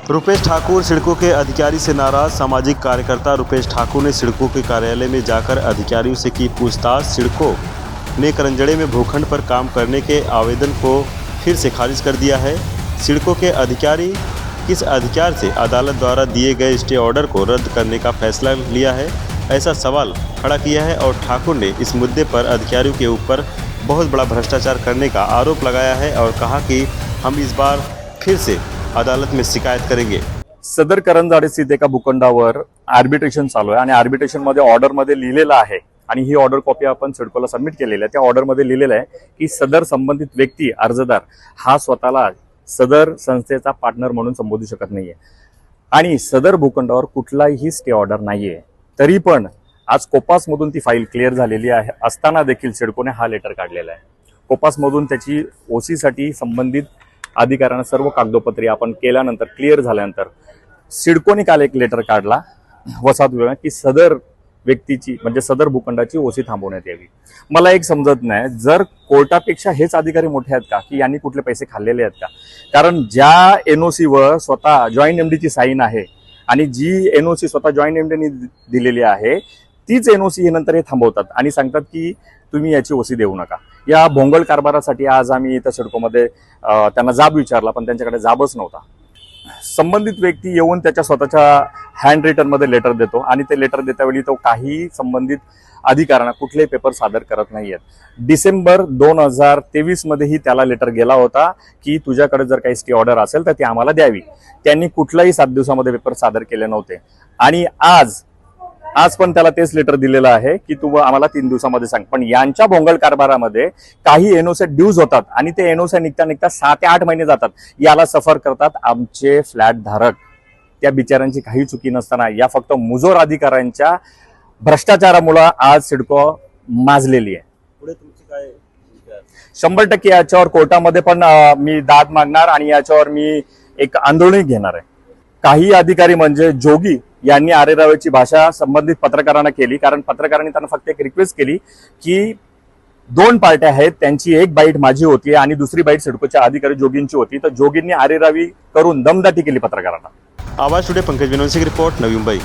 रुपेश ठाकुर सिडको के अधिकारी से नाराज। सामाजिक कार्यकर्ता रुपेश ठाकुर ने सिडको के कार्यालय में जाकर अधिकारियों से की पूछताछ। सिडको ने करंजड़े में भूखंड पर काम करने के आवेदन को फिर से खारिज कर दिया है। सिडको के अधिकारी किस अधिकार से अदालत द्वारा दिए गए स्टे ऑर्डर को रद्द करने का फैसला लिया है, ऐसा सवाल खड़ा किया है और ठाकुर ने इस मुद्दे पर अधिकारियों के ऊपर बहुत बड़ा भ्रष्टाचार करने का आरोप लगाया है और कहा कि हम इस बार फिर से अदालत में शिकायत करेंगे। सदर करंजाडे स्थित एका भूखंडावर आर्बिट्रेशन चालू आहे आणि आर्बिट्रेशन मध्ये ऑर्डर मध्ये लिहिलेलं आहे आणि ही ऑर्डर कॉपी आपण सिडकोला सबमिट केलेली आहे। त्या ऑर्डर मध्ये लिहिलेलं आहे की सदर संबंधित व्यक्ती अर्जदार हा स्वतःला सदर संस्थेचा पार्टनर म्हणून संबोधू शकत नाहीये आणि सदर भूखंडावर कुठलाही स्टे ऑर्डर नाहीये। तरी पण आज कोपास मधून ती फाईल क्लिअर झालेली आहे असताना देखील सिडकोने हा लेटर काढलेला आहे। कोपास मधून त्याची ओसी साठी संबंधित अधिकाऱ्यांना सर्व कागदोपत्री आपण केल्यानंतर क्लिअर झाल्यानंतर सिडकोने काल एक लेटर काढला वसाहत विभागात की सदर व्यक्तीची म्हणजे सदर भूखंडाची ओसी थांबवण्यात यावी। मला एक समजत नाही, जर कोर्टापेक्षा हेच अधिकारी मोठे आहेत का की यांनी कुठले पैसे खाल्लेले आहेत का? कारण ज्या एनओसी वर स्वतः जॉईंट एमडीची साईन आहे आणि जी एनओसी स्वतः जॉईंट एमडीने दिलेली आहे तीच एनओसी नंतर हे थांबवतात आणि सांगतात की तुम्ही याची ओसी देऊ नका। या भोंगळ कारभारासाठी आज आम्ही इथं सिडकोमध्ये त्यांना जाब विचारला पण त्यांच्याकडे जाबच नव्हता। संबंधित व्यक्ती येऊन त्याच्या स्वतःच्या हँड रिटन मध्ये लेटर देतो आणि ते लेटर देतावेळी तो काही संबंधित अधिकाऱ्यांना कुठलेही पेपर सादर करत नाहीयेत। डिसेंबर 2023 मध्येही त्याला लेटर गेला होता की तुझ्याकडे जर काही स्टे ऑर्डर असेल तर ती आम्हाला द्यावी। त्यांनी कुठलाही 7 दिवसामध्ये पेपर सादर केले नव्हते आणि आज पण त्याला तेच लेटर दिलेलं आहे की तू आम्हाला 3 दिवसामध्ये सांग। पण यांच्या भोंगळ कारभारामध्ये काही एनओसी ड्यूज होतात आणि ते एनओसी निघता 7 ते 8 महिने जातात। याला सफर करतात आमचे फ्लॅट धारक। त्या बिचारांची काही चुकी नसताना या फक्त मुजोर अधिकाऱ्यांच्या भ्रष्टाचारामुळे आज सिडको माजलेली आहे। पुढे तुमची काय 100% याच्यावर कोर्टामध्ये पण मी दाद मागणार आणि याच्यावर मी एक आंदोलन घेणार आहे। काही अधिकारी म्हणजे जोगी यांनी आरेरावीची भाषा संबंधित पत्रकारांना केली, कारण पत्रकारांनी त्यांना फक्त एक रिक्वेस्ट केली की 2 पार्ट्या आहेत, त्यांची एक बाईट माझी होती आणि दुसरी बाईट सिडकोच्या अधिकारी जोगींची होती, तर जोगींनी आरेरावी करून दमदाटी केली पत्रकारांना। आवाज टुडे पंकज विनोद सिंह रिपोर्ट, नवी मुंबई।